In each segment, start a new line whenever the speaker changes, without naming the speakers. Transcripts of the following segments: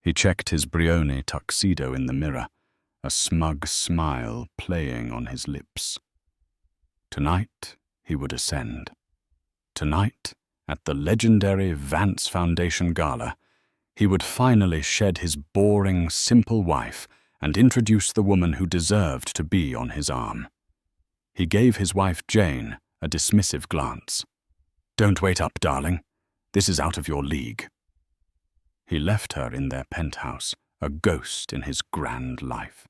He checked his Brioni tuxedo in the mirror, a smug smile playing on his lips. Tonight, he would ascend. Tonight, at the legendary Vance Foundation Gala, he would finally shed his boring, simple wife and introduce the woman who deserved to be on his arm. He gave his wife Jane a dismissive glance. "Don't wait up, darling. This is out of your league." He left her in their penthouse, a ghost in his grand life.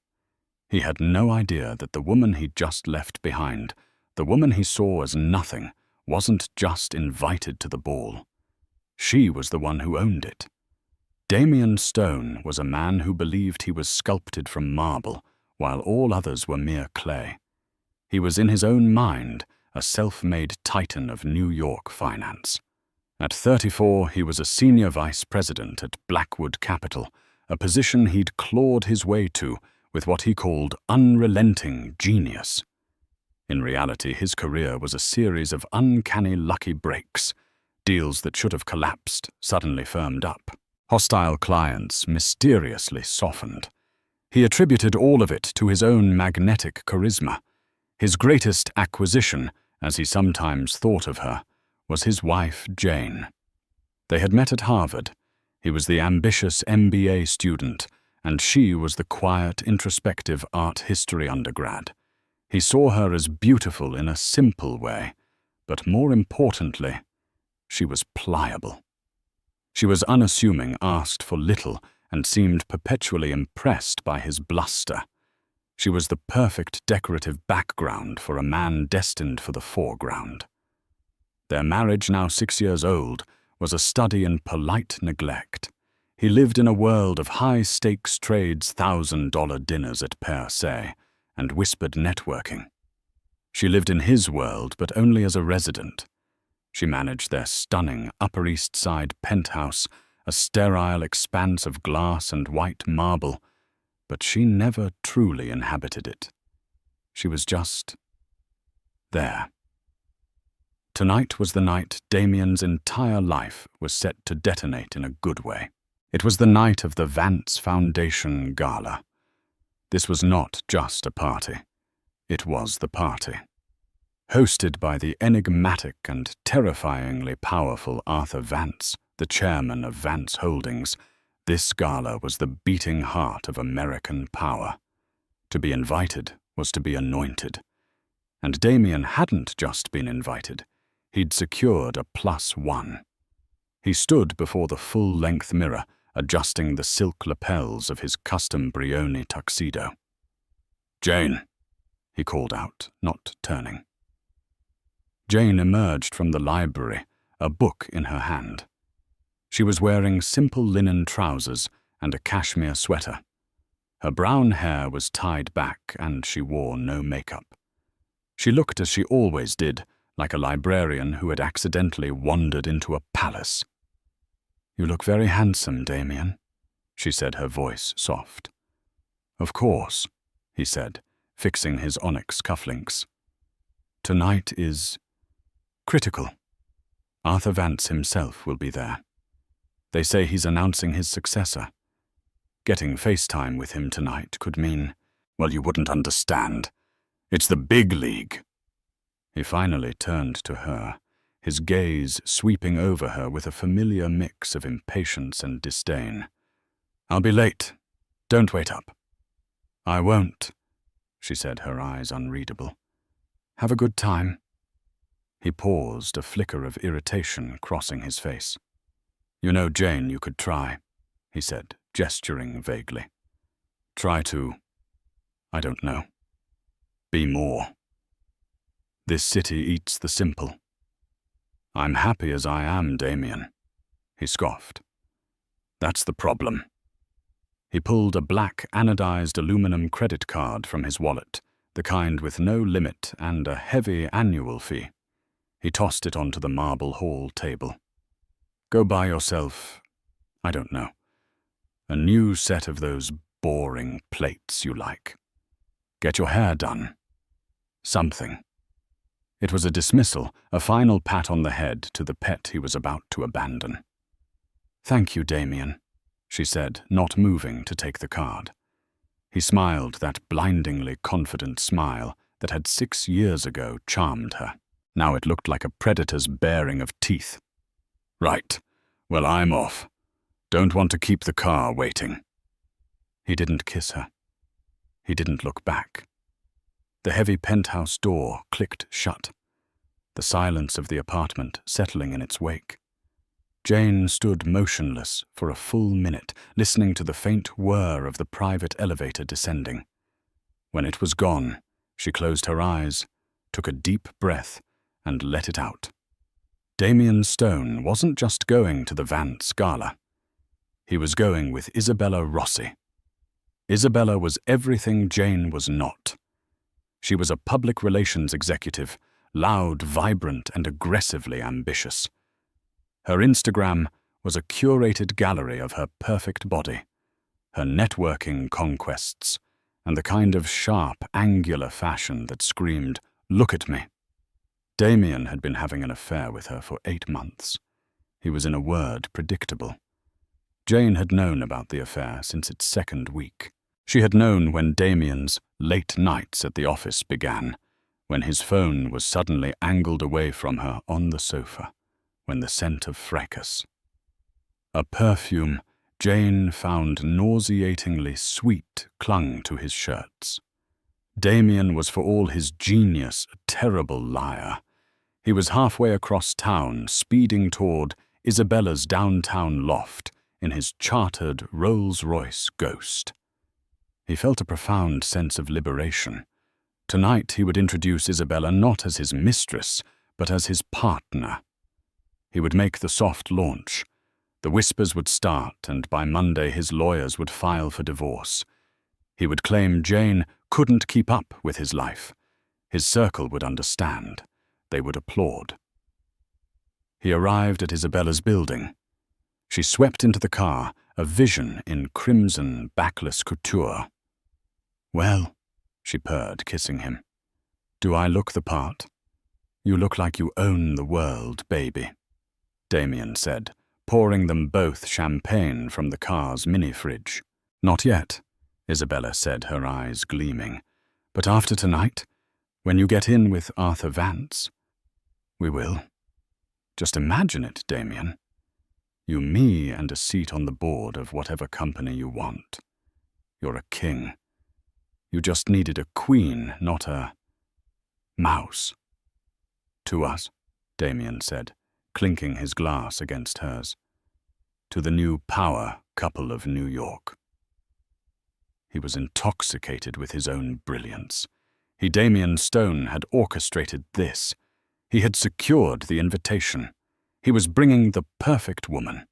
He had no idea that the woman he'd just left behind, the woman he saw as nothing, wasn't just invited to the ball. She was the one who owned it. Damian Stone was a man who believed he was sculpted from marble, while all others were mere clay. He was in his own mind a self-made titan of New York finance. At 34, he was a senior vice president at Blackwood Capital, a position he'd clawed his way to with what he called unrelenting genius. In reality, his career was a series of uncanny lucky breaks. Deals that should have collapsed suddenly firmed up. Hostile clients mysteriously softened. He attributed all of it to his own magnetic charisma. His greatest acquisition, as he sometimes thought of her, was his wife, Jane. They had met at Harvard. He was the ambitious MBA student, and she was the quiet, introspective art history undergrad. He saw her as beautiful in a simple way, but more importantly, she was pliable. She was unassuming, asked for little, and seemed perpetually impressed by his bluster. She was the perfect decorative background for a man destined for the foreground. Their marriage, now 6 years old, was a study in polite neglect. He lived in a world of high-stakes trades, $1,000 dinners at per se, and whispered networking. She lived in his world, but only as a resident. She managed their stunning Upper East Side penthouse, a sterile expanse of glass and white marble, but she never truly inhabited it. She was just there. Tonight was the night Damian's entire life was set to detonate in a good way. It was the night of the Vance Foundation Gala. This was not just a party. It was the party. Hosted by the enigmatic and terrifyingly powerful Arthur Vance, the chairman of Vance Holdings, this gala was the beating heart of American power. To be invited was to be anointed. And Damian hadn't just been invited. He'd secured a +1. He stood before the full-length mirror, adjusting the silk lapels of his custom Brioni tuxedo. "Jane," he called out, not turning. Jane emerged from the library, a book in her hand. She was wearing simple linen trousers and a cashmere sweater. Her brown hair was tied back and she wore no makeup. She looked as she always did, like a librarian who had accidentally wandered into a palace. "You look very handsome, Damian," she said, her voice soft. "Of course," he said, fixing his onyx cufflinks. "Tonight is critical. Arthur Vance himself will be there. They say he's announcing his successor. Getting FaceTime with him tonight could mean, well, you wouldn't understand. It's the big league." He finally turned to her, his gaze sweeping over her with a familiar mix of impatience and disdain. "I'll be late. Don't wait up." "I won't," she said, her eyes unreadable. "Have a good time." He paused, a flicker of irritation crossing his face. "You know, Jane, you could try," he said, gesturing vaguely. "Try to, I don't know, be more. This city eats the simple." "I'm happy as I am, Damian," he scoffed. "That's the problem." He pulled a black anodized aluminum credit card from his wallet, the kind with no limit and a heavy annual fee. He tossed it onto the marble hall table. "Go buy yourself, I don't know, a new set of those boring plates you like. Get your hair done. Something." It was a dismissal, a final pat on the head to the pet he was about to abandon. "Thank you, Damian," she said, not moving to take the card. He smiled that blindingly confident smile that had 6 years ago charmed her. Now it looked like a predator's baring of teeth. Right. Well, I'm off. Don't want to keep the car waiting. He didn't kiss her. He didn't look back. The heavy penthouse door clicked shut, the silence of the apartment settling in its wake. Jane stood motionless for a full minute, listening to the faint whir of the private elevator descending. When it was gone, she closed her eyes, took a deep breath, and let it out. Damian Stone wasn't just going to the Vance Gala. He was going with Isabella Rossi. Isabella was everything Jane was not. She was a public relations executive, loud, vibrant, and aggressively ambitious. Her Instagram was a curated gallery of her perfect body, her networking conquests, and the kind of sharp, angular fashion that screamed, "Look at me." Damian had been having an affair with her for 8 months. He was, in a word, predictable. Jane had known about the affair since its 2nd week. She had known when Damian's late nights at the office began, when his phone was suddenly angled away from her on the sofa, when the scent of fracas. A perfume Jane found nauseatingly sweet clung to his shirts. Damian was, for all his genius, a terrible liar. He was halfway across town, speeding toward Isabella's downtown loft in his chartered Rolls-Royce Ghost. He felt a profound sense of liberation. Tonight he would introduce Isabella not as his mistress, but as his partner. He would make the soft launch. The whispers would start, and by Monday his lawyers would file for divorce. He would claim Jane couldn't keep up with his life. His circle would understand. They would applaud. He arrived at Isabella's building. She swept into the car, a vision in crimson backless couture. "Well," she purred, kissing him. "Do I look the part?" "You look like you own the world, baby," Damian said, pouring them both champagne from the car's mini-fridge. "Not yet," Isabella said, her eyes gleaming. "But after tonight, when you get in with Arthur Vance, we will. Just imagine it, Damian. You, me, and a seat on the board of whatever company you want. You're a king. You just needed a queen, not a mouse." "To us," Damian said, clinking his glass against hers. "To the new power couple of New York." He was intoxicated with his own brilliance. He, Damian Stone, had orchestrated this. He had secured the invitation. He was bringing the perfect woman.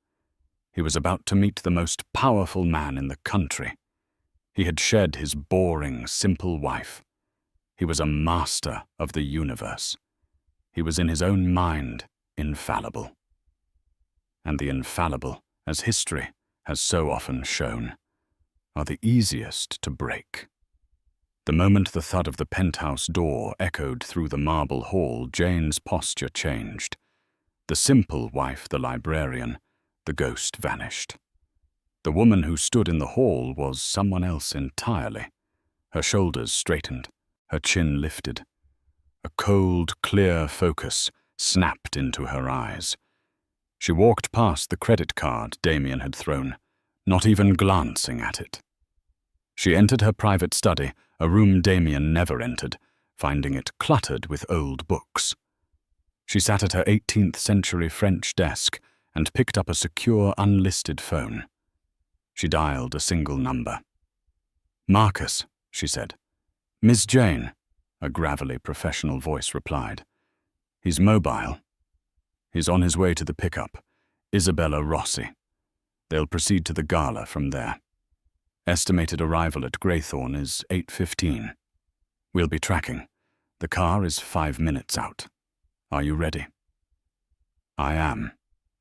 He was about to meet the most powerful man in the country. He had shed his boring, simple wife. He was a master of the universe. He was in his own mind infallible. And the infallible, as history has so often shown, are the easiest to break. The moment the thud of the penthouse door echoed through the marble hall, Jane's posture changed. The simple wife, the librarian, the ghost vanished. The woman who stood in the hall was someone else entirely. Her shoulders straightened, her chin lifted. A cold, clear focus snapped into her eyes. She walked past the credit card Damian had thrown, not even glancing at it. She entered her private study, a room Damian never entered, finding it cluttered with old books. She sat at her 18th century French desk and picked up a secure, unlisted phone. She dialed a single number. "Marcus," she said. "Miss Jane," a gravelly professional voice replied. "He's mobile. He's on his way to the pickup, Isabella Rossi. They'll proceed to the gala from there. Estimated arrival at Greythorne is 8:15. We'll be tracking. The car is 5 minutes out. Are you ready?" "I am,"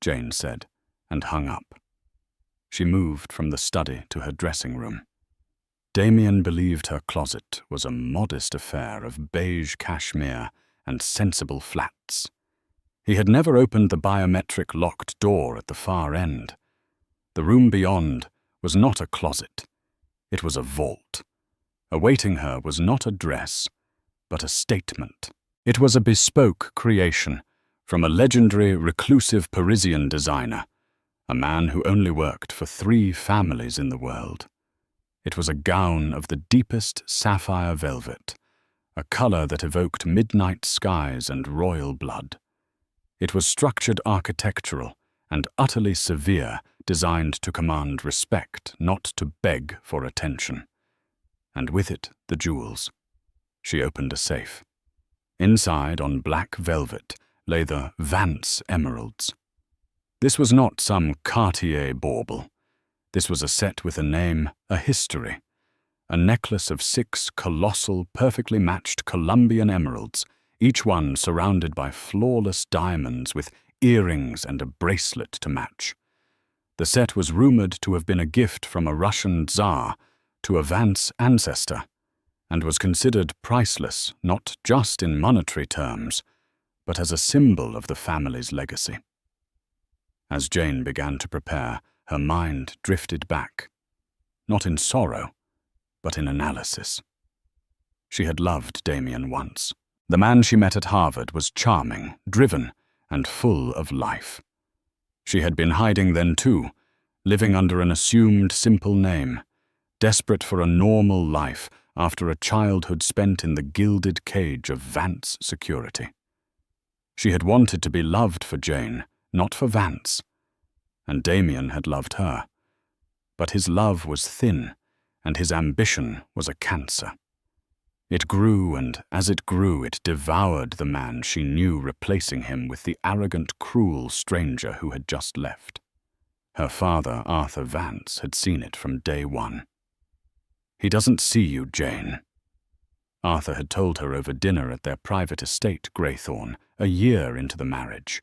Jane said, and hung up. She moved from the study to her dressing room. Damian believed her closet was a modest affair of beige cashmere and sensible flats. He had never opened the biometric locked door at the far end. The room beyond was not a closet. It was a vault. Awaiting her was not a dress, but a statement. It was a bespoke creation from a legendary reclusive Parisian designer, a man who only worked for 3 families in the world. It was a gown of the deepest sapphire velvet, a color that evoked midnight skies and royal blood. It was structured architectural and utterly severe, designed to command respect, not to beg for attention. And with it, the jewels. She opened a safe. Inside, on black velvet, lay the Vance emeralds. This was not some Cartier bauble. This was a set with a name, a history. A necklace of 6 colossal, perfectly matched Colombian emeralds, each one surrounded by flawless diamonds with earrings and a bracelet to match. The set was rumored to have been a gift from a Russian Tsar to a Vance ancestor, and was considered priceless not just in monetary terms, but as a symbol of the family's legacy. As Jane began to prepare, her mind drifted back, not in sorrow, but in analysis. She had loved Damian once. The man she met at Harvard was charming, driven, and full of life. She had been hiding then too, living under an assumed simple name, desperate for a normal life after a childhood spent in the gilded cage of Vance security. She had wanted to be loved for Jane, not for Vance, and Damian had loved her. But his love was thin, and his ambition was a cancer. It grew, and as it grew, it devoured the man she knew, replacing him with the arrogant, cruel stranger who had just left. Her father, Arthur Vance, had seen it from day one. "He doesn't see you, Jane." Arthur had told her over dinner at their private estate, Greythorne, a year into the marriage.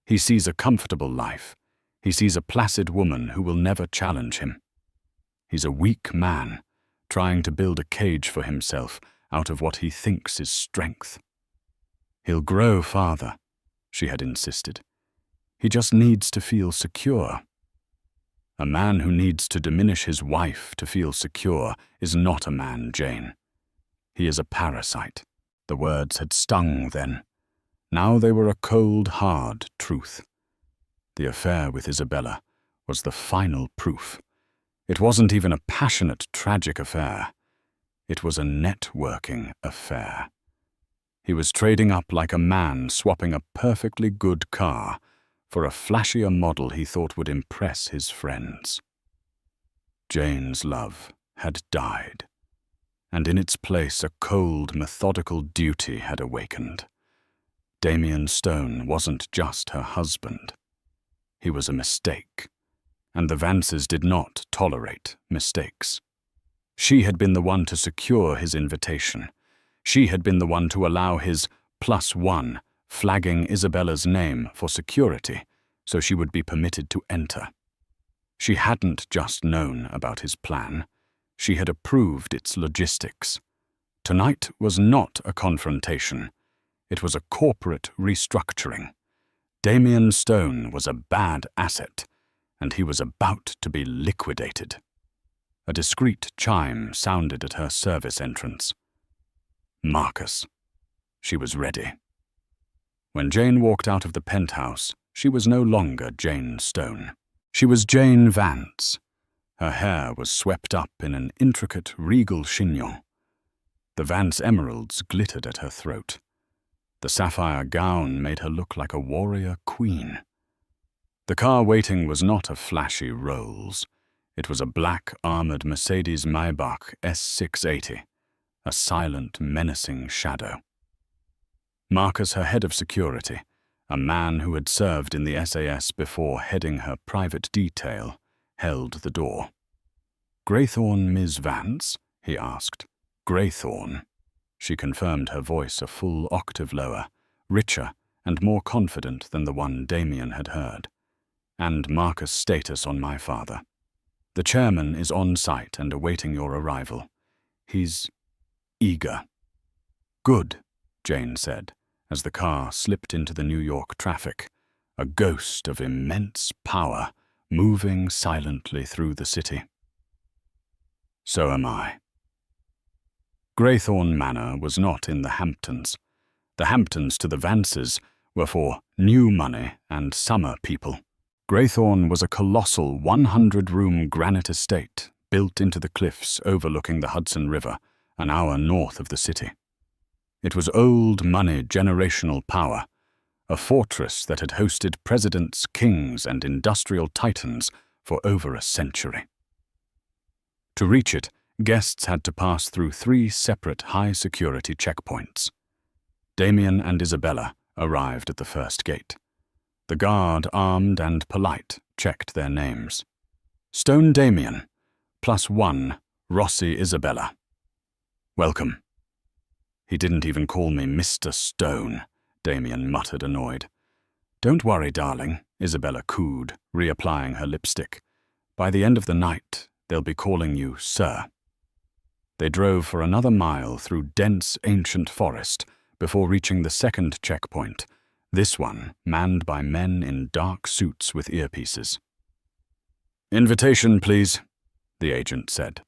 "He sees a comfortable life. He sees a placid woman who will never challenge him. He's a weak man, trying to build a cage for himself out of what he thinks is strength. He'll grow, Father," she had insisted. "He just needs to feel secure." A man who needs to diminish his wife to feel secure is not a man, Jane. He is a parasite. The words had stung then. Now they were a cold, hard truth. The affair with Isabella was the final proof. It wasn't even a passionate, tragic affair. It was a networking affair. He was trading up like a man swapping a perfectly good car for a flashier model he thought would impress his friends. Jane's love had died, and in its place a cold, methodical duty had awakened. Damian Stone wasn't just her husband. He was a mistake, and the Vances did not tolerate mistakes. She had been the one to secure his invitation. She had been the one to allow his +1 flagging Isabella's name for security so she would be permitted to enter. She hadn't just known about his plan. She had approved its logistics. Tonight was not a confrontation. It was a corporate restructuring. Damian Stone was a bad asset, and he was about to be liquidated. A discreet chime sounded at her service entrance. Marcus. She was ready. When Jane walked out of the penthouse, she was no longer Jane Stone. She was Jane Vance. Her hair was swept up in an intricate, regal chignon. The Vance emeralds glittered at her throat. The sapphire gown made her look like a warrior queen. The car waiting was not a flashy Rolls. It was a black, armored Mercedes-Maybach S680, a silent, menacing shadow. Marcus, her head of security, a man who had served in the SAS before heading her private detail, held the door. "Greythorne, Ms. Vance?" he asked. "Greythorne." She confirmed, her voice a full octave lower, richer and more confident than the one Damian had heard. "And Marcus' status on my father. The chairman is on site and awaiting your arrival. He's eager." "Good," Jane said, as the car slipped into the New York traffic, a ghost of immense power moving silently through the city. So am I. Greythorn Manor was not in the Hamptons. The Hamptons to the Vances were for new money and summer people. Greythorn was a colossal 100-room granite estate built into the cliffs overlooking the Hudson River, an hour north of the city. It was old money generational power, a fortress that had hosted presidents, kings, and industrial titans for over a century. To reach it, guests had to pass through 3 separate high-security checkpoints. Damian and Isabella arrived at the first gate. The guard, armed and polite, checked their names. Stone Damian, +1, Rossi Isabella. Welcome. He didn't even call me Mr. Stone, Damian muttered, annoyed. Don't worry, darling, Isabella cooed, reapplying her lipstick. By the end of the night, they'll be calling you Sir. They drove for another mile through dense, ancient forest before reaching the second checkpoint, this one manned by men in dark suits with earpieces. Invitation, please, the agent said.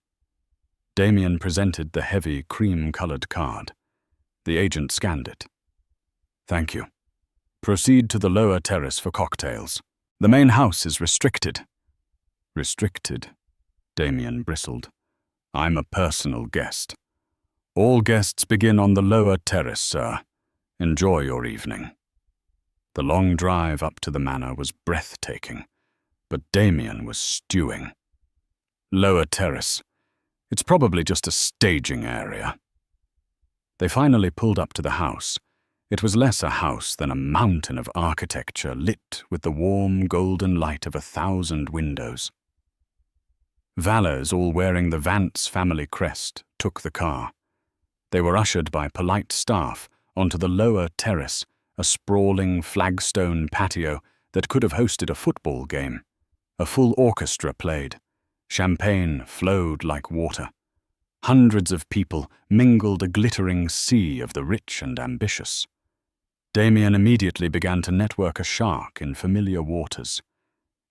Damian presented the heavy, cream-colored card. The agent scanned it. Thank you. Proceed to the lower terrace for cocktails. The main house is restricted. Restricted? Damian bristled. I'm a personal guest. All guests begin on the lower terrace, sir. Enjoy your evening. The long drive up to the manor was breathtaking, but Damian was stewing. Lower terrace. It's probably just a staging area. They finally pulled up to the house. It was less a house than a mountain of architecture lit with the warm golden light of 1,000 windows. Valets, all wearing the Vance family crest, took the car. They were ushered by polite staff onto the lower terrace, a sprawling flagstone patio that could have hosted a football game. A full orchestra played. Champagne flowed like water. Hundreds of people mingled a glittering sea of the rich and ambitious. Damian immediately began to network a shark in familiar waters.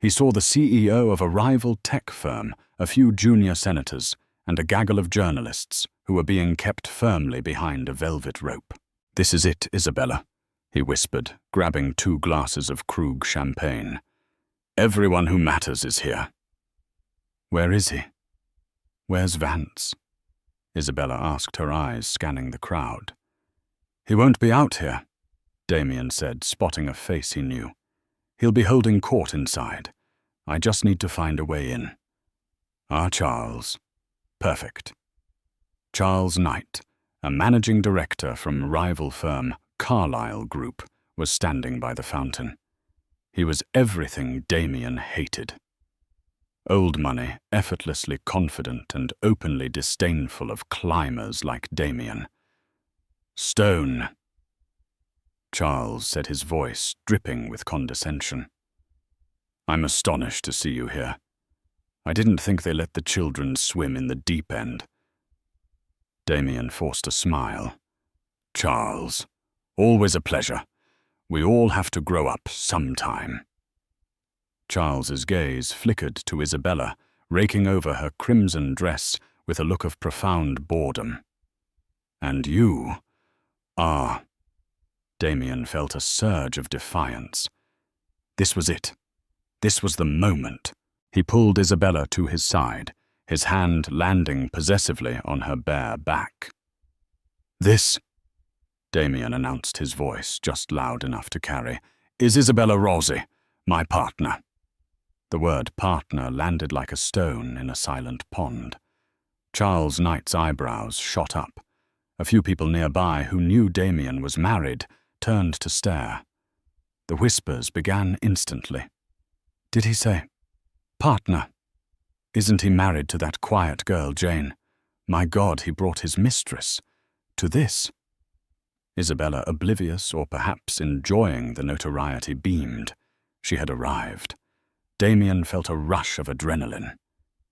He saw the CEO of a rival tech firm, a few junior senators, and a gaggle of journalists who were being kept firmly behind a velvet rope. This is it, Isabella, he whispered, grabbing 2 glasses of Krug champagne. Everyone who matters is here. Where is he? Where's Vance? Isabella asked, her eyes scanning the crowd. He won't be out here, Damian said, spotting a face he knew. He'll be holding court inside. I just need to find a way in. Charles. Perfect. Charles Knight, a managing director from rival firm Carlyle Group, was standing by the fountain. He was everything Damian hated. Old money, effortlessly confident and openly disdainful of climbers like Damian. Stone. Charles said, his voice dripping with condescension. I'm astonished to see you here. I didn't think they let the children swim in the deep end. Damian forced a smile. Charles, always a pleasure. We all have to grow up sometime. Charles's gaze flickered to Isabella, raking over her crimson dress with a look of profound boredom. And you are... Damian felt a surge of defiance. This was it. This was the moment. He pulled Isabella to his side, his hand landing possessively on her bare back. This, Damian announced, his voice just loud enough to carry, is Isabella Rossi, my partner. The word partner landed like a stone in a silent pond. Charles Knight's eyebrows shot up. A few people nearby who knew Damian was married turned to stare. The whispers began instantly. Did he say, partner? Isn't he married to that quiet girl, Jane? My God, he brought his mistress. To this? Isabella, oblivious or perhaps enjoying the notoriety, beamed. She had arrived. Damian felt a rush of adrenaline.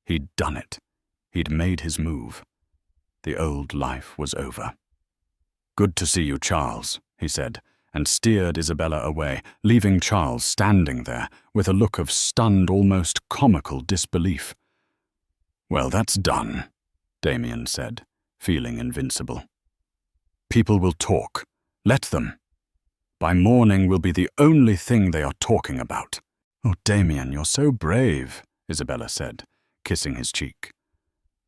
He'd done it. He'd made his move. The old life was over. Good to see you, Charles, he said, and steered Isabella away, leaving Charles standing there with a look of stunned, almost comical disbelief. "Well, that's done," Damian said, feeling invincible. "People will talk. Let them. By morning will be the only thing they are talking about." "Oh, Damian, you're so brave," Isabella said, kissing his cheek.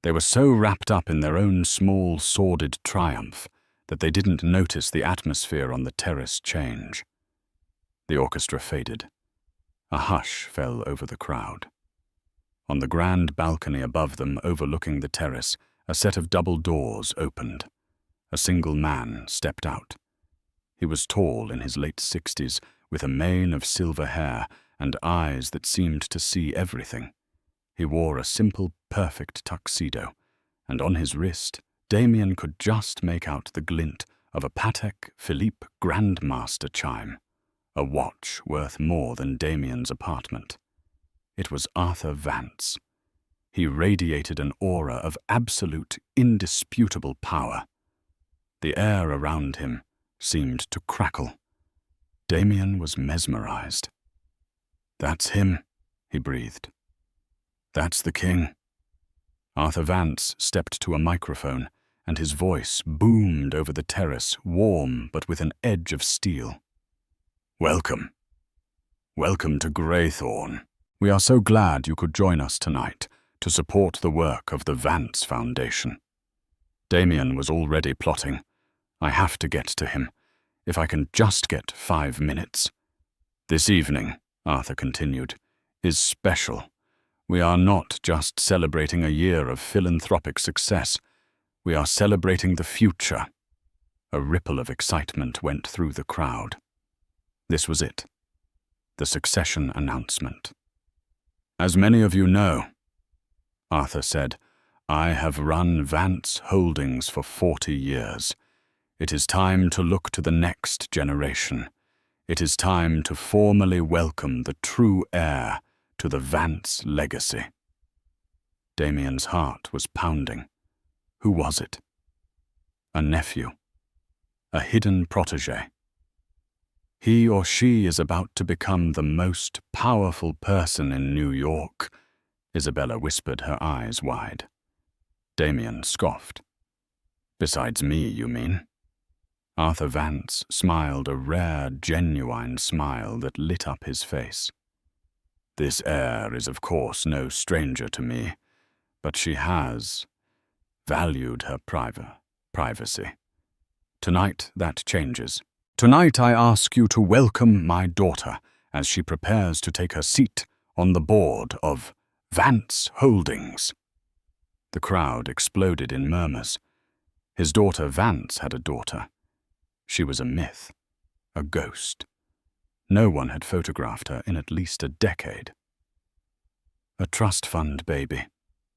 They were so wrapped up in their own small, sordid triumph that they didn't notice the atmosphere on the terrace change. The orchestra faded. A hush fell over the crowd. On the grand balcony above them, overlooking the terrace, a set of double doors opened. A single man stepped out. He was tall, in his late 60s, with a mane of silver hair and eyes that seemed to see everything. He wore a simple, perfect tuxedo, and on his wrist, Damian could just make out the glint of a Patek Philippe Grandmaster chime, a watch worth more than Damian's apartment. It was Arthur Vance. He radiated an aura of absolute, indisputable power. The air around him seemed to crackle. Damian was mesmerized. "That's him," he breathed. "That's the king." Arthur Vance stepped to a microphone, and his voice boomed over the terrace, warm but with an edge of steel. "Welcome. Welcome to Greythorn. We are so glad you could join us tonight to support the work of the Vance Foundation." Damian was already plotting. "I have to get to him. If I can just get 5 minutes. This evening," Arthur continued, "is special. We are not just celebrating a year of philanthropic success. We are celebrating the future." A ripple of excitement went through the crowd. This was it. The succession announcement. "As many of you know," Arthur said, "I have run Vance Holdings for 40 years. It is time to look to the next generation. It is time to formally welcome the true heir to the Vance legacy." Damian's heart was pounding. Who was it? A nephew. A hidden protégé. He or she is about to become the most powerful person in New York, Isabella whispered, her eyes wide. Damian scoffed. "Besides me, you mean?" Arthur Vance smiled a rare, genuine smile that lit up his face. "This heir is of course no stranger to me, but she has valued her privacy. Tonight that changes. Tonight I ask you to welcome my daughter as she prepares to take her seat on the board of Vance Holdings." The crowd exploded in murmurs. His daughter Vance had a daughter. She was a myth, a ghost. No one had photographed her in at least a decade. "A trust fund baby,"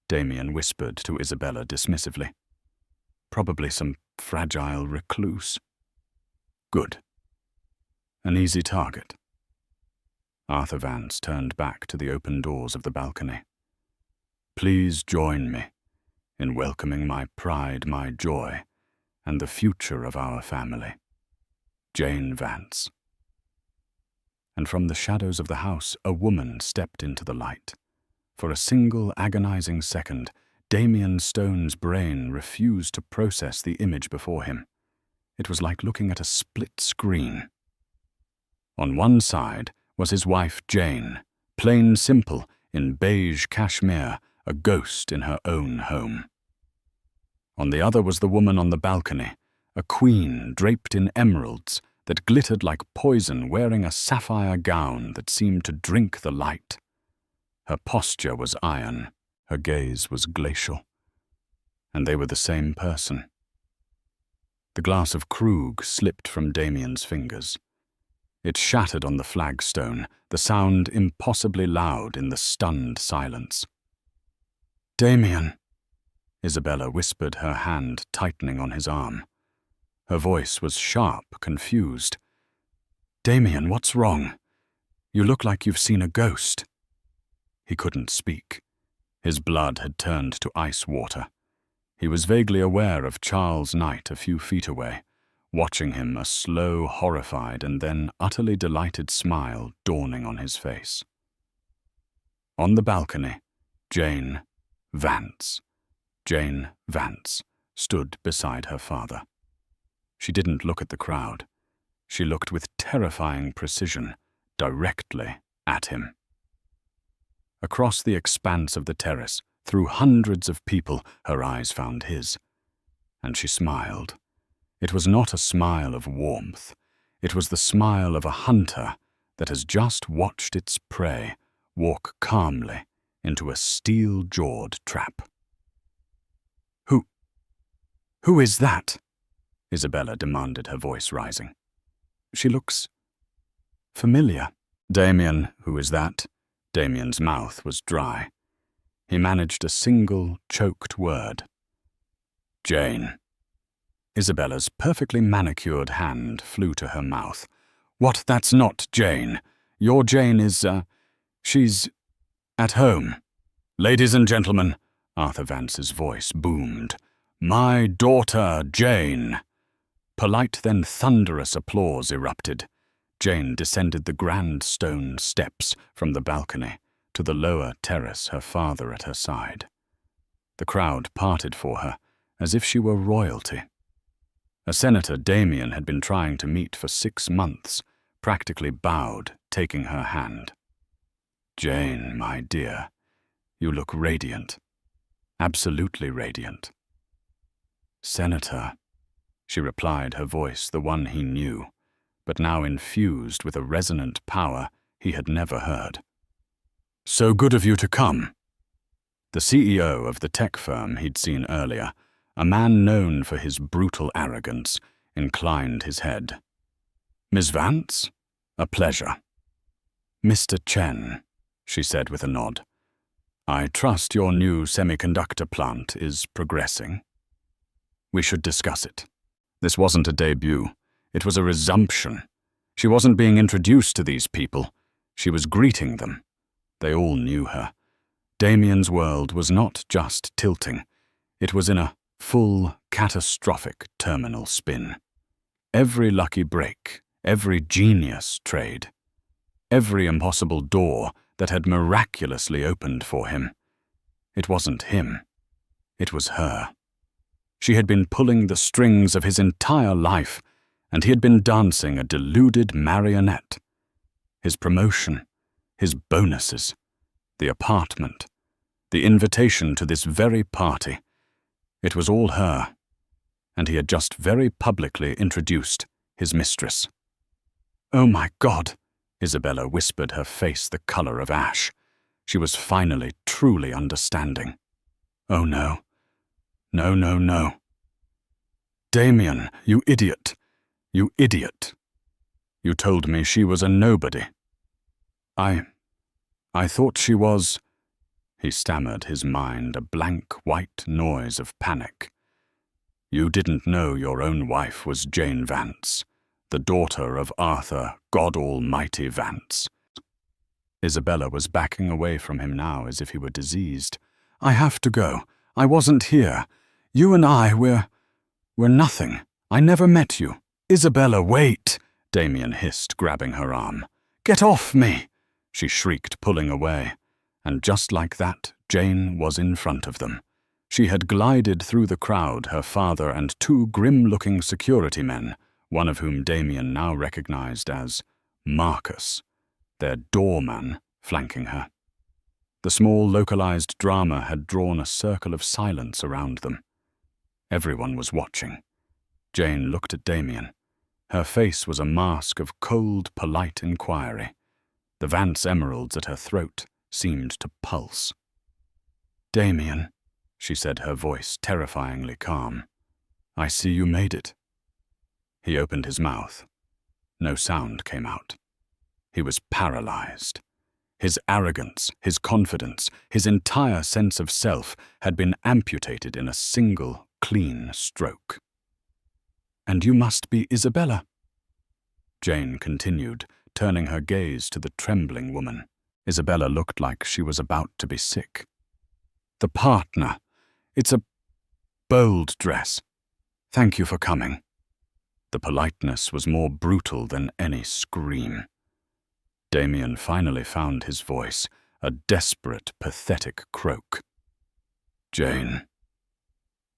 Damian whispered to Isabella dismissively. "Probably some fragile recluse." "Good. An easy target." Arthur Vance turned back to the open doors of the balcony. "Please join me in welcoming my pride, my joy, and the future of our family, Jane Vance." And from the shadows of the house, a woman stepped into the light. For a single agonizing second, Damian Stone's brain refused to process the image before him. It was like looking at a split screen. On one side was his wife Jane, plain simple, in beige cashmere, a ghost in her own home. On the other was the woman on the balcony, a queen draped in emeralds that glittered like poison, wearing a sapphire gown that seemed to drink the light. Her posture was iron, her gaze was glacial. And they were the same person. The glass of Krug slipped from Damian's fingers. It shattered on the flagstone, the sound impossibly loud in the stunned silence. "Damian," Isabella whispered, her hand tightening on his arm. Her voice was sharp, confused. "Damian, what's wrong? You look like you've seen a ghost." He couldn't speak. His blood had turned to ice water. He was vaguely aware of Charles Knight a few feet away, watching him, a slow, horrified, and then utterly delighted smile dawning on his face. On the balcony, Jane Vance stood beside her father. She didn't look at the crowd. She looked with terrifying precision directly at him. Across the expanse of the terrace, through hundreds of people, her eyes found his, and she smiled. It was not a smile of warmth. It was the smile of a hunter that has just watched its prey walk calmly into a steel-jawed trap. Who is that?" Isabella demanded, her voice rising. "She looks familiar." "Damian, who is that?" Damian's mouth was dry. He managed a single, choked word. "Jane." Isabella's perfectly manicured hand flew to her mouth. "What, that's not Jane. Your Jane is, she's at home." "Ladies and gentlemen," Arthur Vance's voice boomed, "my daughter, Jane." Polite then thunderous applause erupted. Jane descended the grand stone steps from the balcony to the lower terrace, her father at her side. The crowd parted for her, as if she were royalty. A senator Damian had been trying to meet for 6 months, practically bowed, taking her hand. "Jane, my dear, you look radiant. Absolutely radiant." "Senator," she replied, her voice the one he knew, but now infused with a resonant power he had never heard. "So good of you to come." The CEO of the tech firm he'd seen earlier, a man known for his brutal arrogance, inclined his head. "Miss Vance? A pleasure." "Mr. Chen," she said with a nod. "I trust your new semiconductor plant is progressing. We should discuss it." This wasn't a debut. It was a resumption. She wasn't being introduced to these people. She was greeting them. They all knew her. Damian's world was not just tilting. It was in a full, catastrophic terminal spin. Every lucky break, every genius trade, every impossible door that had miraculously opened for him. It wasn't him. It was her. She had been pulling the strings of his entire life, and he had been dancing a deluded marionette. His promotion, his bonuses, the apartment, the invitation to this very party. It was all her, and he had just very publicly introduced his mistress. "Oh my God," Isabella whispered, her face the color of ash. She was finally truly understanding. "Oh no. No, no, no. Damian, you idiot. You idiot. You told me she was a nobody." I thought she was," he stammered, his mind a blank white noise of panic. "You didn't know your own wife was Jane Vance, the daughter of Arthur God Almighty Vance." Isabella was backing away from him now as if he were diseased. "I have to go. I wasn't here. You and I, we're nothing. I never met you." "Isabella, wait!" Damian hissed, grabbing her arm. "Get off me!" she shrieked, pulling away. And just like that, Jane was in front of them. She had glided through the crowd, her father and 2 grim-looking security men, one of whom Damian now recognized as Marcus, their doorman, flanking her. The small localized drama had drawn a circle of silence around them. Everyone was watching. Jane looked at Damian. Her face was a mask of cold, polite inquiry. The Vance emeralds at her throat seemed to pulse. "Damian," she said, her voice terrifyingly calm. "I see you made it." He opened his mouth. No sound came out. He was paralyzed. His arrogance, his confidence, his entire sense of self had been amputated in a single, clean stroke. "And you must be Isabella," Jane continued, turning her gaze to the trembling woman. Isabella looked like she was about to be sick. "The partner. It's a bold dress. Thank you for coming." The politeness was more brutal than any scream. Damian finally found his voice, a desperate, pathetic croak. "Jane,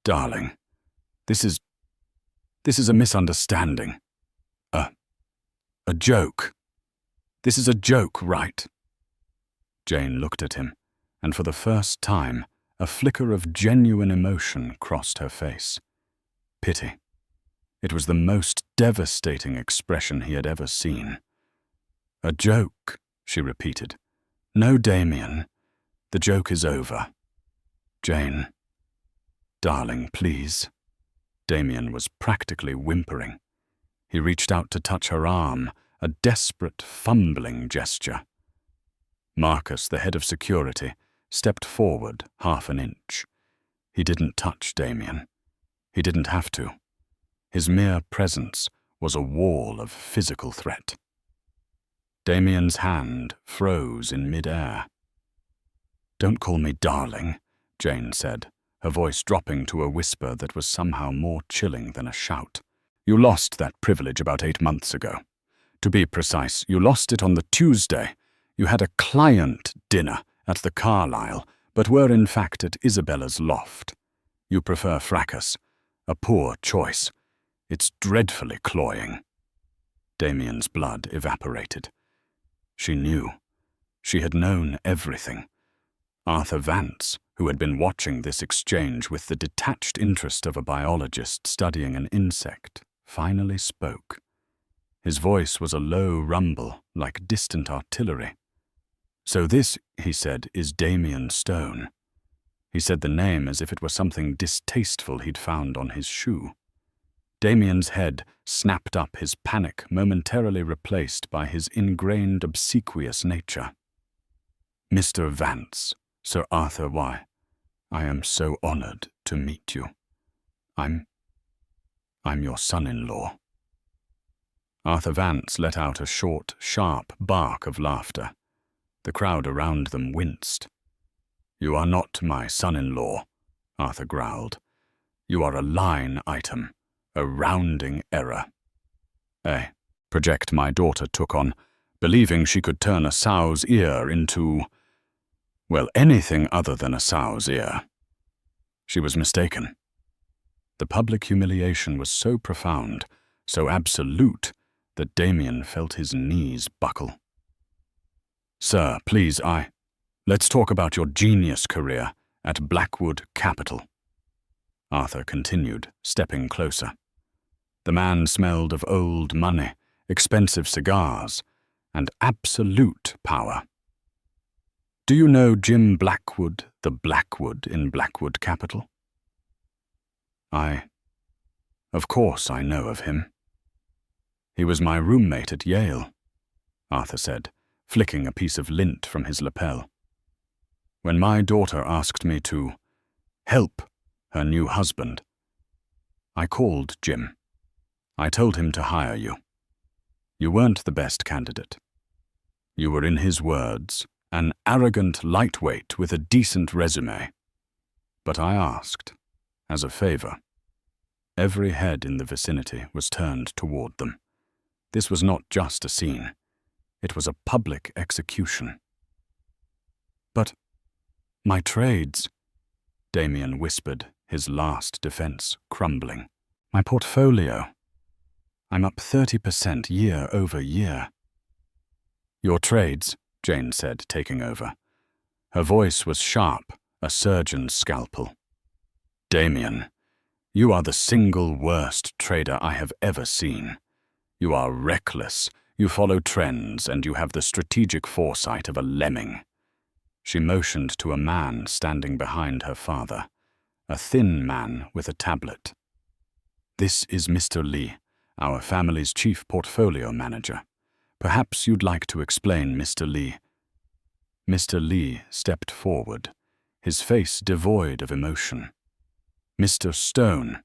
darling, this is a misunderstanding. A joke. This is a joke, right?" Jane looked at him, and for the first time, a flicker of genuine emotion crossed her face. Pity. It was the most devastating expression he had ever seen. "A joke," she repeated. "No, Damian. The joke is over. Jane, darling, please." Damian was practically whimpering. He reached out to touch her arm, a desperate, fumbling gesture. Marcus, the head of security, stepped forward half an inch. He didn't touch Damian. He didn't have to. His mere presence was a wall of physical threat. Damian's hand froze in mid-air. "Don't call me darling," Jane said, her voice dropping to a whisper that was somehow more chilling than a shout. "You lost that privilege about 8 months ago. To be precise, you lost it on the Tuesday. You had a client dinner at the Carlisle, but were in fact at Isabella's loft. You prefer fracas. A poor choice. It's dreadfully cloying." Damian's blood evaporated. She knew. She had known everything. Arthur Vance, who had been watching this exchange with the detached interest of a biologist studying an insect, finally spoke. His voice was a low rumble, like distant artillery. "So this," he said, "is Damian Stone." He said the name as if it were something distasteful he'd found on his shoe. Damian's head snapped up, his panic momentarily replaced by his ingrained obsequious nature. "Mr. Vance, Sir Arthur, why, I am so honored to meet you. I'm your son-in-law." Arthur Vance let out a short, sharp bark of laughter. The crowd around them winced. "You are not my son-in-law," Arthur growled. "You are a line item, a rounding error." A project my daughter took on, believing she could turn a sow's ear into, well, anything other than a sow's ear. She was mistaken. The public humiliation was so profound, so absolute, that Damian felt his knees buckle. "Sir, please, let's talk about your genius career at Blackwood Capital," Arthur continued, stepping closer. The man smelled of old money, expensive cigars, and absolute power. "Do you know Jim Blackwood, the Blackwood in Blackwood Capital?" Of course I know of him." "He was my roommate at Yale," Arthur said, flicking a piece of lint from his lapel. "When my daughter asked me to help her new husband, I called Jim. I told him to hire you. You weren't the best candidate. You were, in his words, an arrogant lightweight with a decent resume. But I asked, as a favor." Every head in the vicinity was turned toward them. This was not just a scene. It was a public execution. "But my trades," Damian whispered, his last defense crumbling. "My portfolio. I'm up 30% year over year." "Your trades," Jane said, taking over. Her voice was sharp, a surgeon's scalpel. "Damian, you are the single worst trader I have ever seen. You are reckless, you follow trends, and you have the strategic foresight of a lemming." She motioned to a man standing behind her father, a thin man with a tablet. "This is Mr. Lee, our family's chief portfolio manager. Perhaps you'd like to explain, Mr. Lee." Mr. Lee stepped forward, his face devoid of emotion. "Mr. Stone,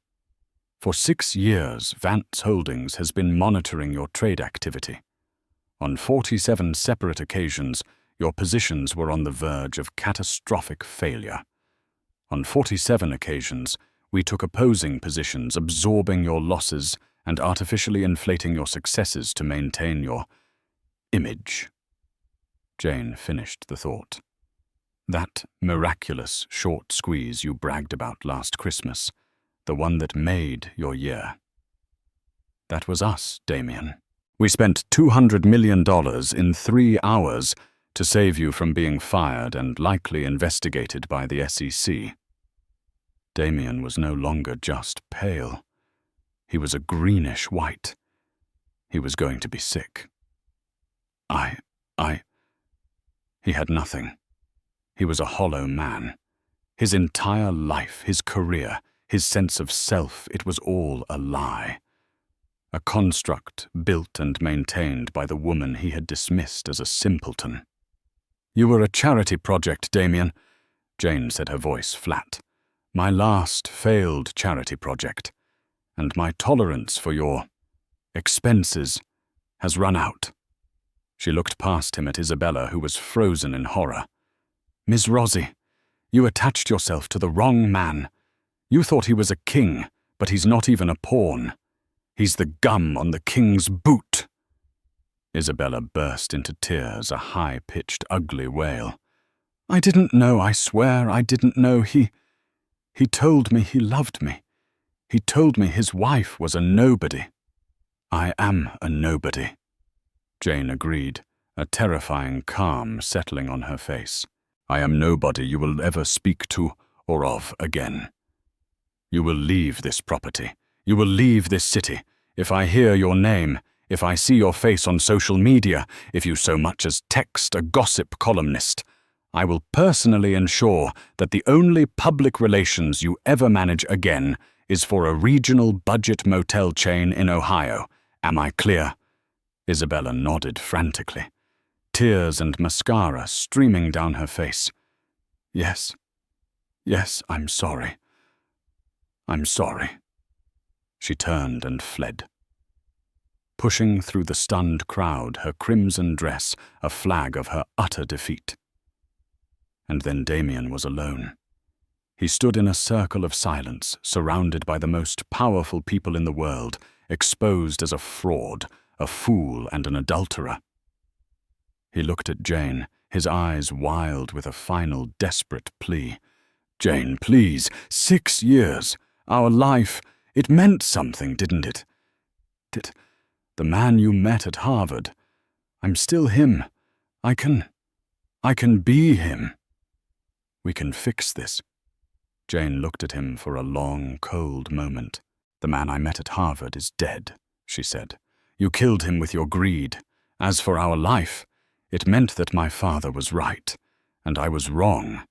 for 6 years, Vance Holdings has been monitoring your trade activity. On 47 separate occasions, your positions were on the verge of catastrophic failure. On 47 occasions, we took opposing positions, absorbing your losses and artificially inflating your successes to maintain your image. Jane finished the thought. That miraculous short squeeze you bragged about last Christmas, the one that made your year. That was us, Damian. We spent $200 million in 3 hours to save you from being fired and likely investigated by the SEC. Damian was no longer just pale. He was a greenish white. He was going to be sick. He had nothing. He was a hollow man. His entire life, his career, his sense of self, it was all a lie. A construct built and maintained by the woman he had dismissed as a simpleton. You were a charity project, Damian, Jane said, her voice flat. My last failed charity project, and my tolerance for your expenses has run out. She looked past him at Isabella, who was frozen in horror. Ms. Rossi, you attached yourself to the wrong man. You thought he was a king, but he's not even a pawn. He's the gum on the king's boot. Isabella burst into tears, a high-pitched, ugly wail. I didn't know, I swear, I didn't know. He told me he loved me. He told me his wife was a nobody. I am a nobody, Jane agreed, a terrifying calm settling on her face. I am nobody you will ever speak to or of again. You will leave this property. You will leave this city. If I hear your name, if I see your face on social media, if you so much as text a gossip columnist, I will personally ensure that the only public relations you ever manage again is for a regional budget motel chain in Ohio. Am I clear? Isabella nodded frantically, tears and mascara streaming down her face. Yes, I'm sorry. I'm sorry. She turned and fled. Pushing through the stunned crowd, her crimson dress a flag of her utter defeat. And then Damian was alone. He stood in a circle of silence, surrounded by the most powerful people in the world, exposed as a fraud, a fool and an adulterer. He looked at Jane, his eyes wild with a final desperate plea. Jane, please, 6 years, our life, it meant something, didn't it? Did the man you met at Harvard, I'm still him. I can be him. We can fix this. Jane looked at him for a long, cold moment. The man I met at Harvard is dead, she said. You killed him with your greed. As for our life, it meant that my father was right, and I was wrong.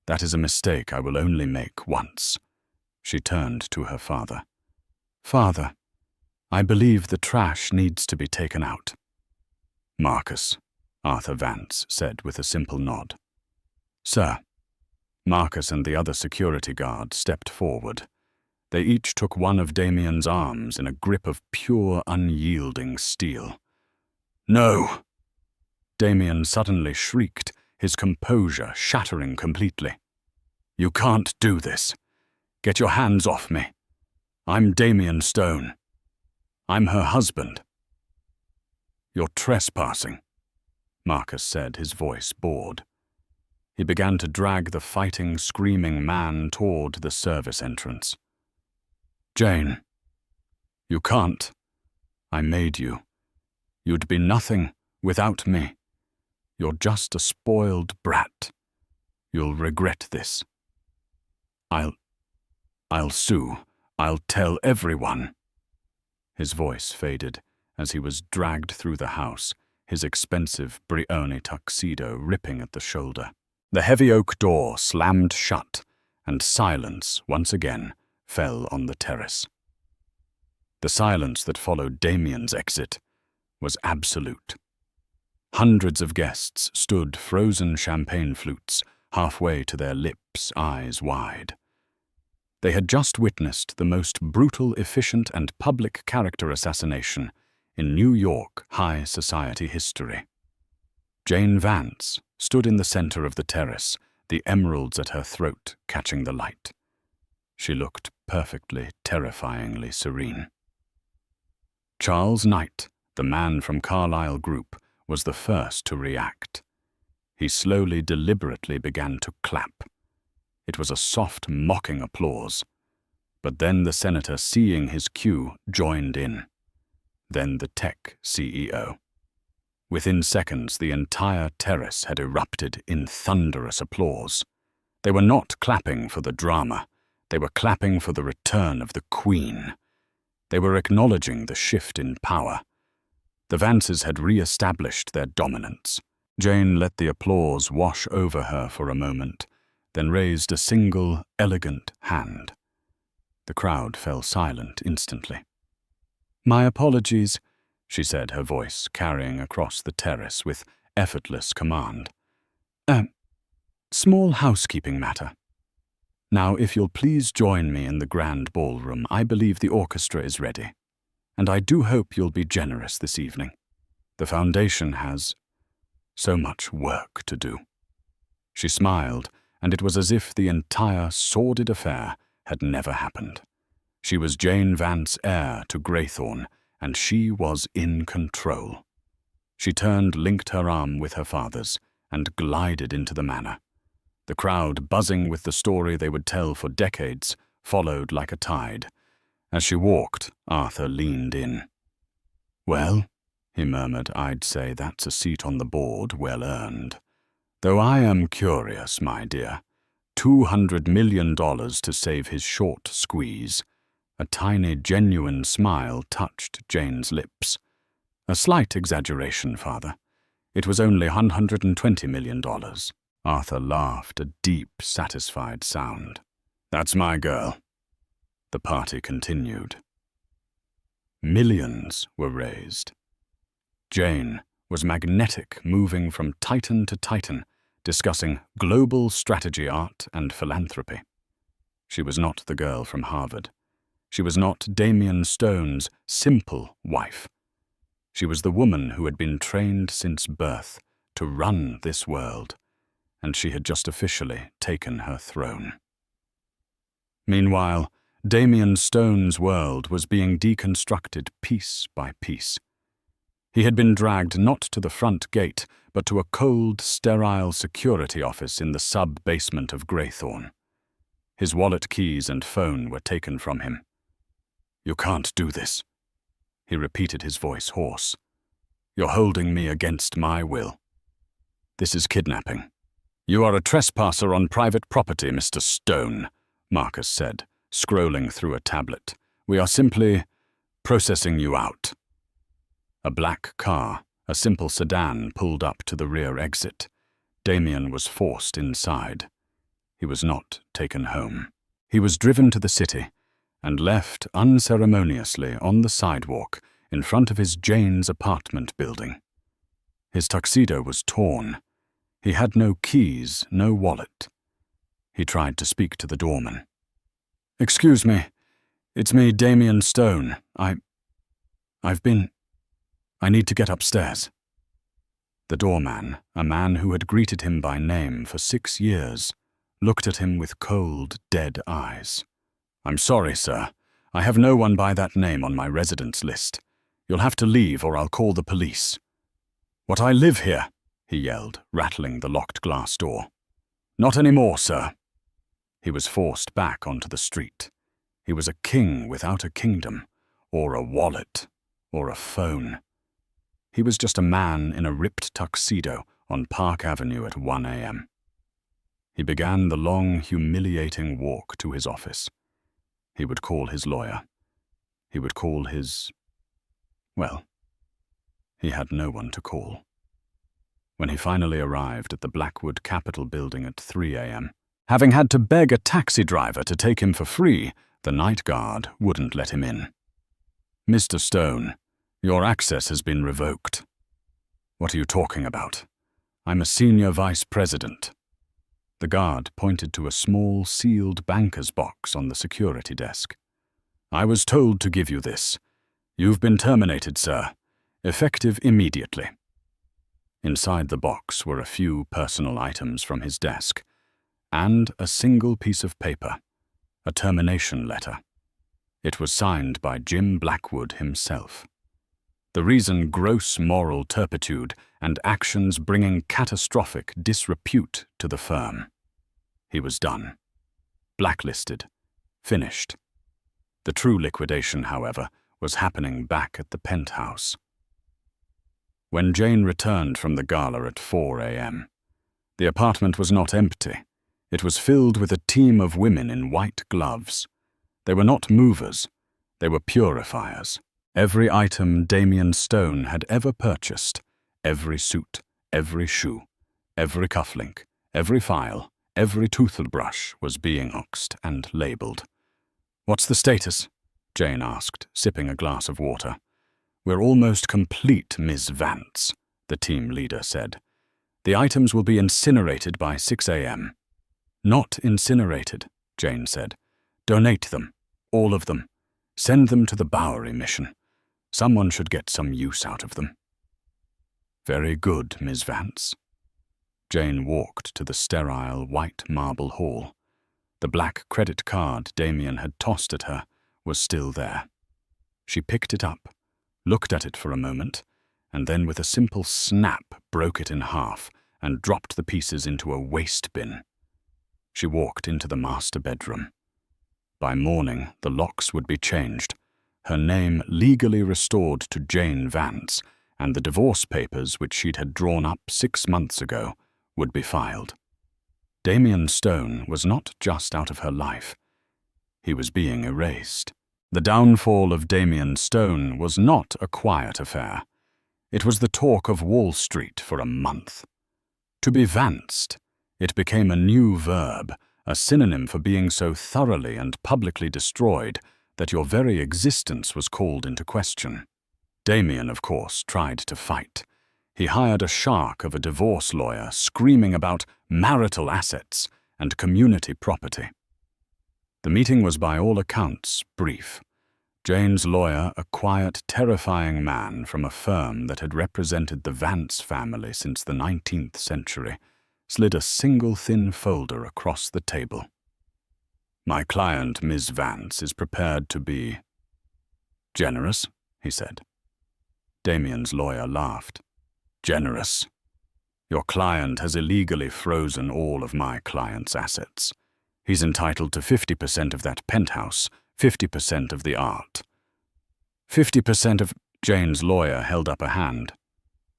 That is a mistake I will only make once. She turned to her father. Father, I believe the trash needs to be taken out. Marcus, Arthur Vance said with a simple nod. Sir. Marcus and the other security guard stepped forward. They each took one of Damian's arms in a grip of pure, unyielding steel. No! Damian suddenly shrieked, his composure shattering completely. You can't do this. Get your hands off me. I'm Damian Stone. I'm her husband. You're trespassing, Marcus said, his voice bored. He began to drag the fighting, screaming man toward the service entrance. Jane, you can't. I made you. You'd be nothing without me. You're just a spoiled brat. You'll regret this. I'll sue. I'll tell everyone. His voice faded as he was dragged through the house, his expensive Brioni tuxedo ripping at the shoulder. The heavy oak door slammed shut, and silence, once again, fell on the terrace. The silence that followed Damian's exit was absolute. Hundreds of guests stood frozen champagne flutes, halfway to their lips, eyes wide. They had just witnessed the most brutal, efficient, and public character assassination in New York high society history. Jane Vance stood in the center of the terrace, the emeralds at her throat catching the light. She looked perfectly, terrifyingly serene. Charles Knight, the man from Carlyle Group, was the first to react. He slowly, deliberately began to clap. It was a soft, mocking applause. But then the senator, seeing his cue, joined in. Then the tech CEO. Within seconds, the entire terrace had erupted in thunderous applause. They were not clapping for the drama. They were clapping for the return of the Queen. They were acknowledging the shift in power. The Vances had re-established their dominance. Jane let the applause wash over her for a moment, then raised a single, elegant hand. The crowd fell silent instantly. "My apologies," she said, her voice carrying across the terrace with effortless command. Small housekeeping matter. Now, if you'll please join me in the grand ballroom, I believe the orchestra is ready. And I do hope you'll be generous this evening. The foundation has so much work to do." She smiled, and it was as if the entire sordid affair had never happened. She was Jane Vance, heir to Greythorne, and she was in control. She turned, linked her arm with her father's, and glided into the manor. The crowd, buzzing with the story they would tell for decades, followed like a tide. As she walked, Arthur leaned in. "Well," he murmured, "I'd say that's a seat on the board well earned. Though I am curious, my dear. $200 million to save his short squeeze." A tiny, genuine smile touched Jane's lips. "A slight exaggeration, Father. It was only $120 million. Arthur laughed, a deep, satisfied sound. "That's my girl." The party continued. Millions were raised. Jane was magnetic, moving from titan to titan, discussing global strategy, art, and philanthropy. She was not the girl from Harvard. She was not Damian Stone's simple wife. She was the woman who had been trained since birth to run this world, and she had just officially taken her throne. Meanwhile, Damian Stone's world was being deconstructed piece by piece. He had been dragged not to the front gate, but to a cold, sterile security office in the sub-basement of Greythorne. His wallet, keys, and phone were taken from him. "You can't do this," he repeated, his voice hoarse. "You're holding me against my will. This is kidnapping." "You are a trespasser on private property, Mr. Stone," Marcus said, scrolling through a tablet. "We are simply processing you out." A black car, a simple sedan, pulled up to the rear exit. Damian was forced inside. He was not taken home. He was driven to the city and left unceremoniously on the sidewalk in front of his Jane's apartment building. His tuxedo was torn. He had no keys, no wallet. He tried to speak to the doorman. "Excuse me, it's me, Damian Stone. I need to get upstairs." The doorman, a man who had greeted him by name for 6 years, looked at him with cold, dead eyes. "I'm sorry, sir. I have no one by that name on my residence list. You'll have to leave or I'll call the police." "What, I live here?" he yelled, rattling the locked glass door. "Not anymore, sir." He was forced back onto the street. He was a king without a kingdom, or a wallet, or a phone. He was just a man in a ripped tuxedo on Park Avenue at 1 a.m. He began the long, humiliating walk to his office. He would call his lawyer. He would call his... Well, he had no one to call. When he finally arrived at the Blackwood Capitol building at 3 a.m., having had to beg a taxi driver to take him for free, the night guard wouldn't let him in. "Mr. Stone, your access has been revoked." "What are you talking about? I'm a senior vice president." The guard pointed to a small, sealed banker's box on the security desk. "I was told to give you this. You've been terminated, sir. Effective immediately." Inside the box were a few personal items from his desk, and a single piece of paper, a termination letter. It was signed by Jim Blackwood himself. The reason gross moral turpitude and actions bringing catastrophic disrepute to the firm. He was done. Blacklisted. Finished. The true liquidation, however, was happening back at the penthouse. When Jane returned from the gala at 4 a.m., the apartment was not empty. It was filled with a team of women in white gloves. They were not movers, they were purifiers. Every item Damian Stone had ever purchased, every suit, every shoe, every cufflink, every file, every toothbrush was being oxed and labelled. "What's the status?" Jane asked, sipping a glass of water. "We're almost complete, Ms. Vance," the team leader said. "The items will be incinerated by 6 a.m. "Not incinerated," Jane said. "Donate them, all of them. Send them to the Bowery mission. Someone should get some use out of them." "Very good, Ms. Vance." Jane walked to the sterile white marble hall. The black credit card Damian had tossed at her was still there. She picked it up, looked at it for a moment, and then with a simple snap broke it in half and dropped the pieces into a waste bin. She walked into the master bedroom. By morning, the locks would be changed, her name legally restored to Jane Vance, and the divorce papers which she'd had drawn up 6 months ago would be filed. Damian Stone was not just out of her life. He was being erased. The downfall of Damian Stone was not a quiet affair. It was the talk of Wall Street for a month. To be vanced, it became a new verb, a synonym for being so thoroughly and publicly destroyed that your very existence was called into question. Damian, of course, tried to fight. He hired a shark of a divorce lawyer screaming about marital assets and community property. The meeting was by all accounts brief. Jane's lawyer, a quiet, terrifying man from a firm that had represented the Vance family since the 19th century, slid a single thin folder across the table. "My client, Ms. Vance, is prepared to be generous," he said. Damian's lawyer laughed. "Generous? Your client has illegally frozen all of my client's assets. He's entitled to 50% of that penthouse, 50% of the art." 50% of... Jane's lawyer held up a hand.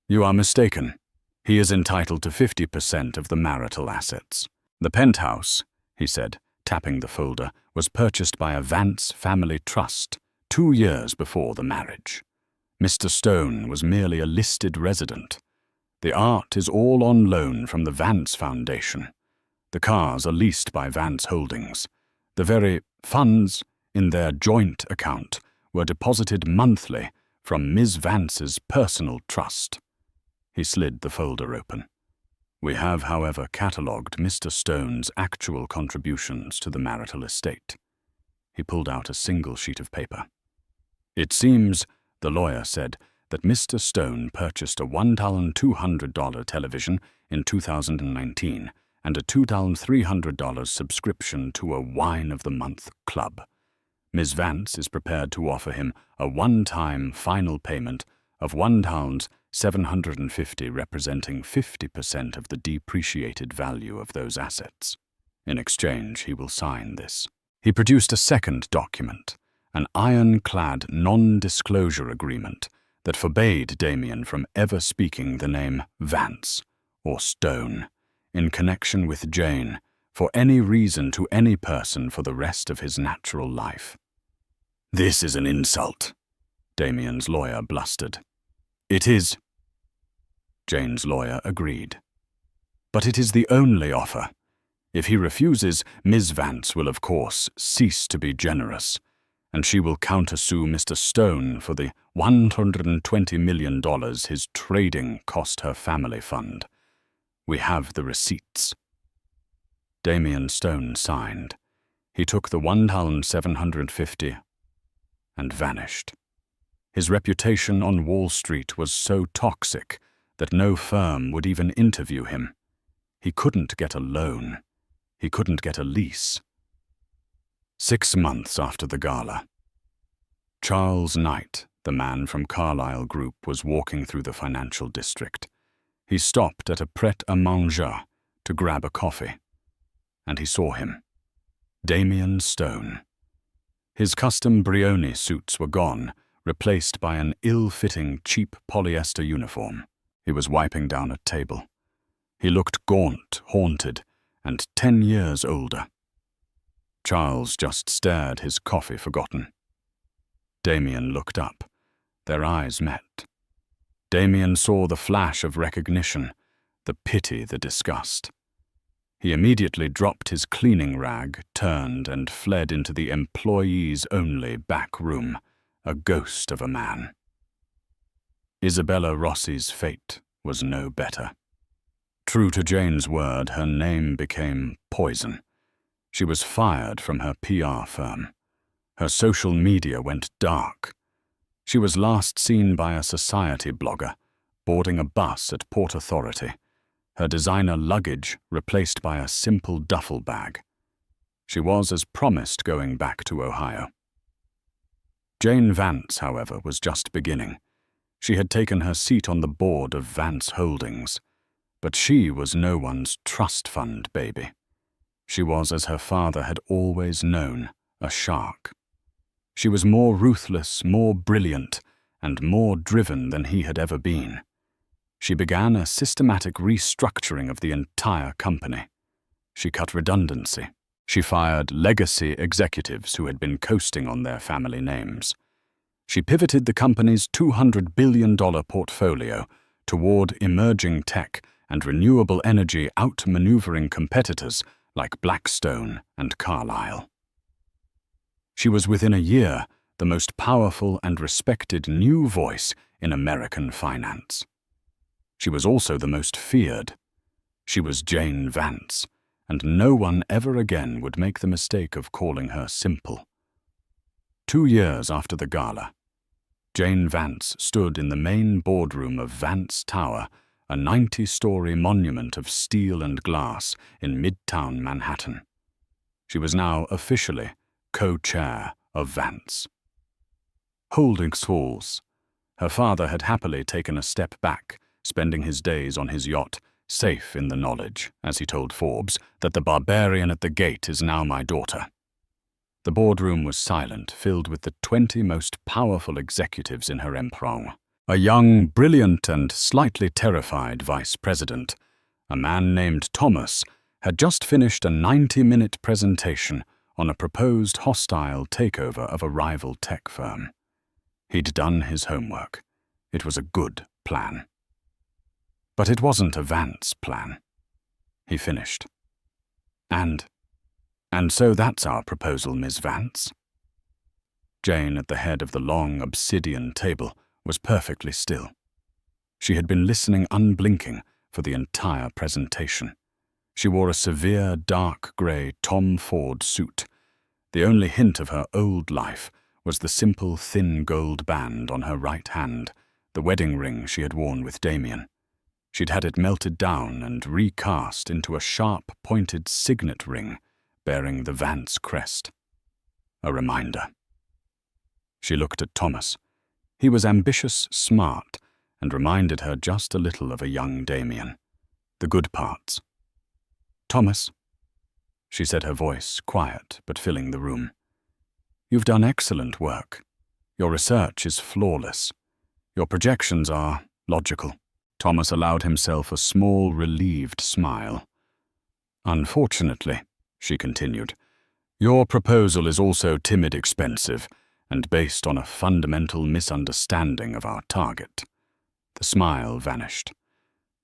"You are mistaken. He is entitled to 50% of the marital assets. The penthouse," he said, tapping the folder, "was purchased by a Vance family trust 2 years before the marriage. Mr. Stone was merely a listed resident. The art is all on loan from the Vance Foundation. The cars are leased by Vance Holdings. The very funds in their joint account were deposited monthly from Ms. Vance's personal trust." He slid the folder open. "We have, however, catalogued Mr. Stone's actual contributions to the marital estate." He pulled out a single sheet of paper. "It seems," the lawyer said, "that Mr. Stone purchased a $1,200 television in 2019 and a $2,300 subscription to a Wine of the Month club. Ms. Vance is prepared to offer him a one-time final payment of $1,750, representing 50% of the depreciated value of those assets. In exchange, he will sign this." He produced a second document, an ironclad non-disclosure agreement that forbade Damian from ever speaking the name Vance or Stone in connection with Jane for any reason to any person for the rest of his natural life. "This is an insult," Damian's lawyer blustered. "It is." Jane's lawyer agreed. "But it is the only offer. If he refuses, Ms. Vance will of course cease to be generous, and she will countersue Mr. Stone for the $120 million his trading cost her family fund. We have the receipts." Damian Stone signed. He took the $1,750 and vanished. His reputation on Wall Street was so toxic that no firm would even interview him. He couldn't get a loan. He couldn't get a lease. 6 months after the gala. Charles Knight, The man from Carlyle Group was walking through the financial district. He stopped at a pret-a-manger to grab a coffee, and he saw him. Damian Stone. His custom Brioni suits were gone, replaced by an ill-fitting, cheap polyester uniform. He was wiping down a table. He looked gaunt, haunted, and 10 years older. Charles just stared, his coffee forgotten. Damian looked up. Their eyes met. Damian saw the flash of recognition, the pity, the disgust. He immediately dropped his cleaning rag, turned, and fled into the employees-only back room, a ghost of a man. Isabella Rossi's fate was no better. True to Jane's word, her name became poison. She was fired from her PR firm. Her social media went dark. She was last seen by a society blogger, boarding a bus at Port Authority, her designer luggage replaced by a simple duffel bag. She was, as promised, going back to Ohio. Jane Vance, however, was just beginning. She had taken her seat on the board of Vance Holdings, but she was no one's trust fund baby. She was, as her father had always known, a shark. She was more ruthless, more brilliant, and more driven than he had ever been. She began a systematic restructuring of the entire company. She cut redundancy. She fired legacy executives who had been coasting on their family names. She pivoted the company's $200 billion portfolio toward emerging tech and renewable energy, outmaneuvering competitors like Blackstone and Carlyle. She was within a year the most powerful and respected new voice in American finance. She was also the most feared. She was Jane Vance, and no one ever again would make the mistake of calling her simple. 2 years after the gala, Jane Vance stood in the main boardroom of Vance Tower, a 90-story monument of steel and glass in Midtown Manhattan. She was now officially co-chair of Vance. Holdings Halls. Her father had happily taken a step back, spending his days on his yacht, safe in the knowledge, as he told Forbes, that the barbarian at the gate is now my daughter. The boardroom was silent, filled with the 20 most powerful executives in her empire. A young, brilliant, and slightly terrified vice president, a man named Thomas, had just finished a 90-minute presentation on a proposed hostile takeover of a rival tech firm. He'd done his homework. It was a good plan. But it wasn't a Vance plan. He finished. And so that's our proposal, Ms. Vance. Jane, at the head of the long obsidian table, was perfectly still. She had been listening unblinking for the entire presentation. She wore a severe dark grey Tom Ford suit. The only hint of her old life was the simple thin gold band on her right hand, the wedding ring she had worn with Damian. She'd had it melted down and recast into a sharp, pointed signet ring bearing the Vance crest. A reminder. She looked at Thomas. He was ambitious, smart, and reminded her just a little of a young Damian. The good parts. Thomas, she said, her voice quiet but filling the room. You've done excellent work. Your research is flawless. Your projections are logical. Thomas allowed himself a small, relieved smile. Unfortunately, she continued, your proposal is also timid expensive and based on a fundamental misunderstanding of our target. The smile vanished.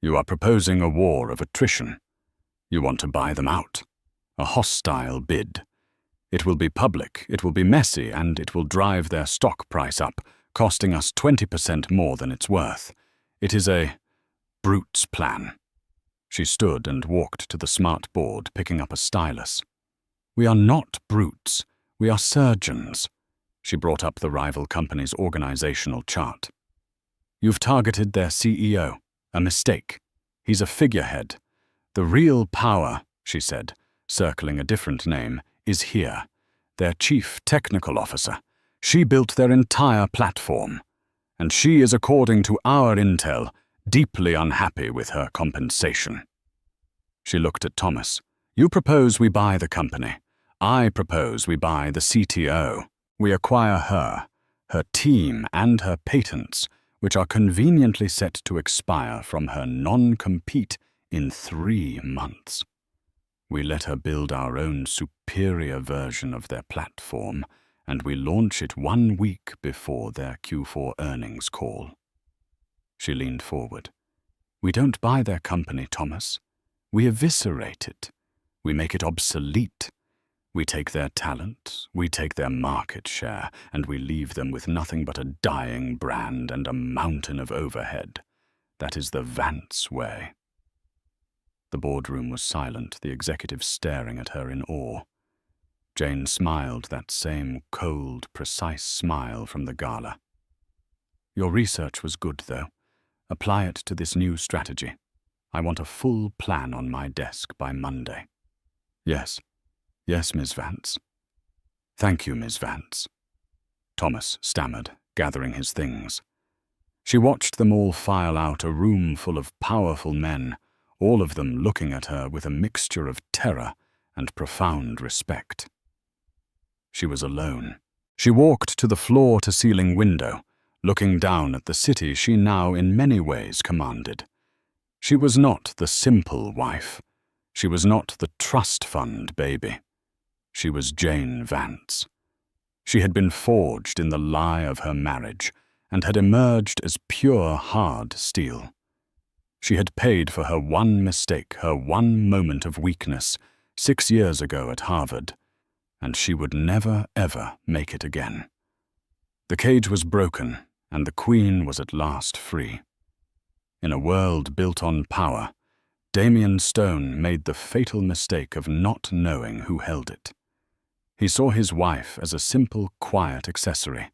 You are proposing a war of attrition. You want to buy them out. A hostile bid. It will be public, it will be messy, and it will drive their stock price up, costing us 20% more than it's worth. It is a brute's plan. She stood and walked to the smart board, picking up a stylus. We are not brutes. We are surgeons. She brought up the rival company's organizational chart. You've targeted their CEO. A mistake. He's a figurehead. The real power, she said, circling a different name, is here. Their chief technical officer. She built their entire platform, and she is, according to our intel, deeply unhappy with her compensation. She looked at Thomas. You propose we buy the company. I propose we buy the CTO. We acquire her team and her patents, which are conveniently set to expire from her non-compete in 3 months. We let her build our own superior version of their platform, and we launch it 1 week before their Q4 earnings call. She leaned forward. We don't buy their company, Thomas. We eviscerate it. We make it obsolete. We take their talent, we take their market share, and we leave them with nothing but a dying brand and a mountain of overhead. That is the Vance way. The boardroom was silent, the executives staring at her in awe. Jane smiled, that same cold, precise smile from the gala. Your research was good, though. Apply it to this new strategy. I want a full plan on my desk by Monday. Yes, Miss Vance. Thank you, Miss Vance. Thomas stammered, gathering his things. She watched them all file out, a room full of powerful men, all of them looking at her with a mixture of terror and profound respect. She was alone. She walked to the floor-to-ceiling window, looking down at the city she now in many ways commanded. She was not the simple wife. She was not the trust fund baby. She was Jane Vance. She had been forged in the lie of her marriage and had emerged as pure hard steel. She had paid for her one mistake, her one moment of weakness, 6 years ago at Harvard, and she would never, ever make it again. The cage was broken, and the queen was at last free. In a world built on power, Damian Stone made the fatal mistake of not knowing who held it. He saw his wife as a simple, quiet accessory,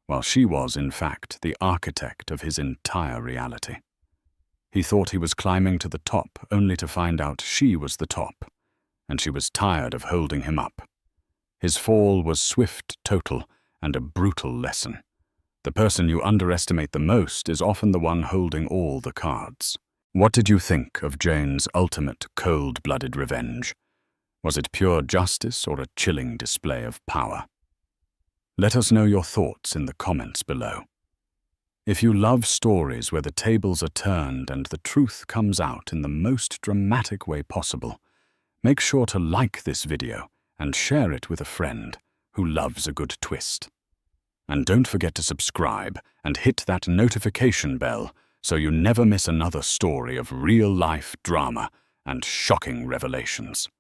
while she was, in fact, the architect of his entire reality. He thought he was climbing to the top, only to find out she was the top, and she was tired of holding him up. His fall was swift, total, and a brutal lesson. The person you underestimate the most is often the one holding all the cards. What did you think of Jane's ultimate cold-blooded revenge? Was it pure justice or a chilling display of power? Let us know your thoughts in the comments below. If you love stories where the tables are turned and the truth comes out in the most dramatic way possible, make sure to like this video and share it with a friend who loves a good twist. And don't forget to subscribe and hit that notification bell so you never miss another story of real-life drama and shocking revelations.